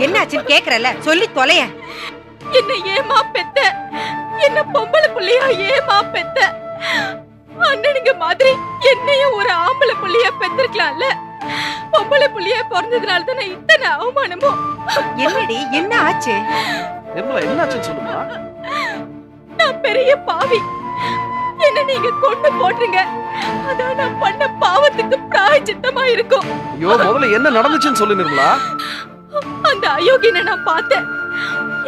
என்னாச்சுன்னு கேக்குறல சொல்லி தொலைய. என்ன ஏமா பெத்த? என்ன பொம்பளை புள்ளையா ஏமா பெத்த? அண்ணனுங்க மாதிரி என்னையும் ஒரு ஆம்பளை புள்ளையா பெத்திருக்கலாம்ல. பொம்பளை புள்ளையா பிறந்ததுனால தானே இத்தனை அவமானமும். என்னடி என்ன ஆச்சு? என்னாச்சுன்னு சொல்லுமா. நான் பெரிய பாவி. என்ன நீங்க கொண்டு போட்டுருங்க. அதான் நான் பண்ண பாவத்துக்கு பிராயச்சித்தமா இருக்கும். ஐயோ முதல்ல என்ன நடந்துச்சுன்னு சொல்லு நிர்மலா. அந்த அயோக்கியனை நான் பார்த்தேன்.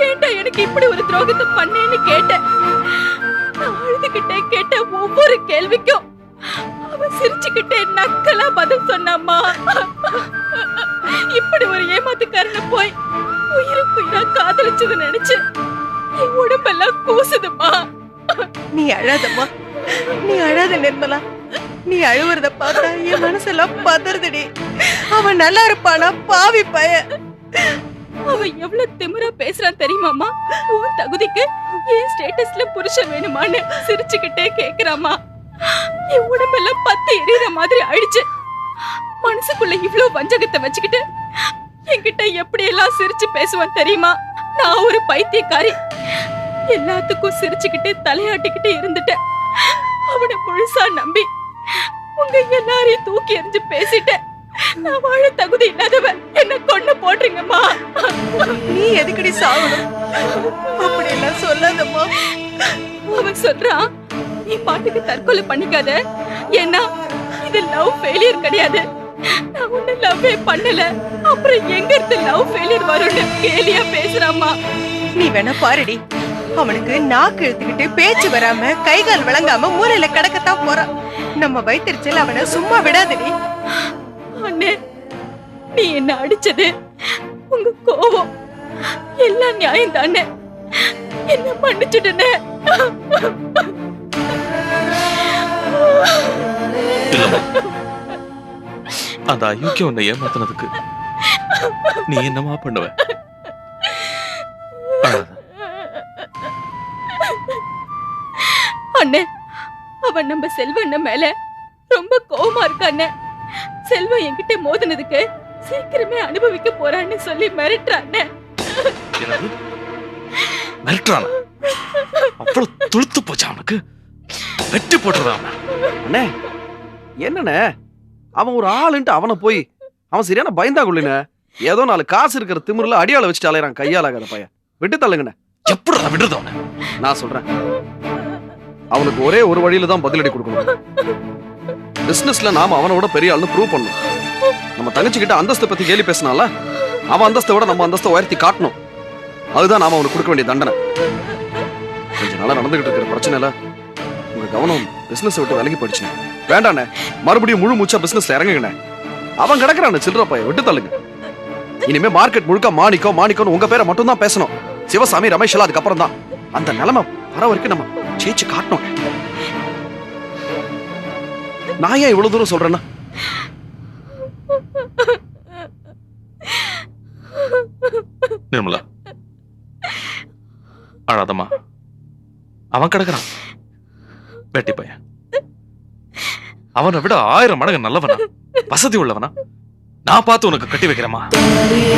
ஏன்டா எனக்கு இப்படி ஒரு துரோகத்தை பண்ணேன்னு கேட்டேன். நான் அழுதுகிட்டே கேட்ட ஒவ்வொரு கேள்விக்கும் அவன் சிரிச்சுக்கிட்டே நக்கலா பதில் சொன்னாம்மா. இப்படி ஒரு ஏமாத்துக்காரனை போய் உயிருக்குயிரா காதலிச்சது நினைச்சு என் உடம்பெல்லாம் கூசுதுமா. நீ அழாதம்மா, நீ அழாத நிர்மலா. நீ அழுவுறத பார்த்தா என் மனசெல்லாம் பதறுதுடி. அவன் நல்லா இருப்பானா பாவி பய. அவன் எவ்வளவு திமிரா பேசுறான் தெரியுமாமா? உன் தகுதிக்கு என் ஸ்டேட்டஸ்ல புருஷன் வேணுமான்னு சிரிச்சுக்கிட்டே கேக்குறாமா. என் உடம்பெல்லாம் பத்து எரியற மாதிரி ஆயிடுச்சு. மனசுக்குள்ள இவ்வளவு வஞ்சகத்தை வச்சுக்கிட்டு என்கிட்ட எப்படி எல்லாம் சிரிச்சு பேசுவான் தெரியுமா? நான் ஒரு பைத்தியக்காரி. எல்லாத்துக்கும் சிரிச்சுக்கிட்டு தலையாட்டிக்கிட்டு இருந்துட்டேன். அவனை முழுசா நம்பி உங்க எல்லாரையும் தூக்கி எறிஞ்சு பேசிட்டேன். நான் வாழ தகுதி இல்லாதவன். என்ன கொண்டு போடுறீங்கம்மா. நீ எதுக்கடி சாவணும்? அப்படி எல்லாம் சொல்லாதம்மா. அவன் சொல்றான், நீ பாட்டுக்கு தற்கொலை பண்ணிக்காத. ஏன்னா இது லவ் ஃபெயிலியர் கிடையாது. நான் ஒண்ணு லவ்வே பண்ணல. அப்புறம் எங்க இருந்து லவ் ஃபெயிலியர் வரும்னு கேலியா பேசுறாமா. நீ வேணா பாருடி. அவனுக்கு நாக்கு இழுத்துக்கிட்டு பேச்சு வராம கை கால் விளங்காம மூலையில கிடக்கத்தான் போறான். நம்ம வயிற்றுச்சல் அவனை சும்மா விடாதடி. அண்ணே, நீ என்ன அடிச்சது, உங்க கோபம் எல்லாம் நியாயம் தானே. என்ன மன்னிச்சுட்டனே. அந்த அயோக்கியம் உன்னை ஏமாத்தினதுக்கு நீ என்னமா பண்ணுவ? அண்ணே, அவன் நம்ம செல்வண்ண மேல ரொம்ப கோவமா இருக்கானே. செல்வம் என்கிட்ட மோதினதுக்கு சீக்கிரமே அனுபவிக்க போறான்னு சொல்லி மிரட்டுறானே. மிரட்டுறான? அவ்வளவு துளுத்து போச்சா அவனுக்கு? வெட்டி போட்டுறான். அண்ணே என்னண்ணே, அவன் ஒரு ஆளுன்ட்டு அவனை போய் அவன் சரியான பயந்தா கொள்ளின. ஏதோ 4 காசு இருக்கிற திமிர்ல அடியாள வச்சுட்டு அலையறான். கையாலாகாத பையன். விட்டு தள்ளுங்கண்ணே. எப்படி விடுறது அவனை? நான் சொல்றேன், அவனுக்கு ஒரே ஒரு வழியில தான் பதிலடி கொடுக்கணும். பிசினஸ்ல நாம அவனோட பெரிய ஆள்னு ப்ரூவ் பண்ணணும். நம்ம தங்கச்சி கிட்ட அந்தஸ்தை பத்தி கேலி பேசினால அவன் அந்தஸ்தை விட நம்ம அந்தஸ்தை உயர்த்தி காட்டணும். அதுதான் நாம அவனுக்கு கொடுக்க வேண்டிய தண்டனை. கொஞ்ச நாளா நடந்துகிட்டு இருக்கிற பிரச்சனைல உங்க கவனம் பிசினஸ் விட்டு விலகி போயிடுச்சு. வேண்டாண்ணே, மறுபடியும் முழு மூச்சா பிசினஸ்ல இறங்குங்கண்ணே. அவன் கிடக்குறான் சில்லற பையன். விட்டு தள்ளுங்க. இனிமே மார்க்கெட் முழுக்க மாணிக்கோன்னு உங்க பேரை மட்டும் தான் பேசணும். சிவசாமி, ரமேஷ் எல்லாம் அதுக்கப்புறம் தான். அந்த நிலைமை வர வரைக்கும் நம்ம ஜெயிச்சு காட்டணும். நான் ஏன் இவ்வளவு தூரம் சொல்றேன்னா, நிர்மலா அழாதம்மா. அவன் கிடக்குறான் வெட்டி பையன். அவனை விட 1000 மடங்கு நல்லவனா, வசதி உள்ளவனா நான் பார்த்து உனக்கு கட்டி வைக்கிறேமா.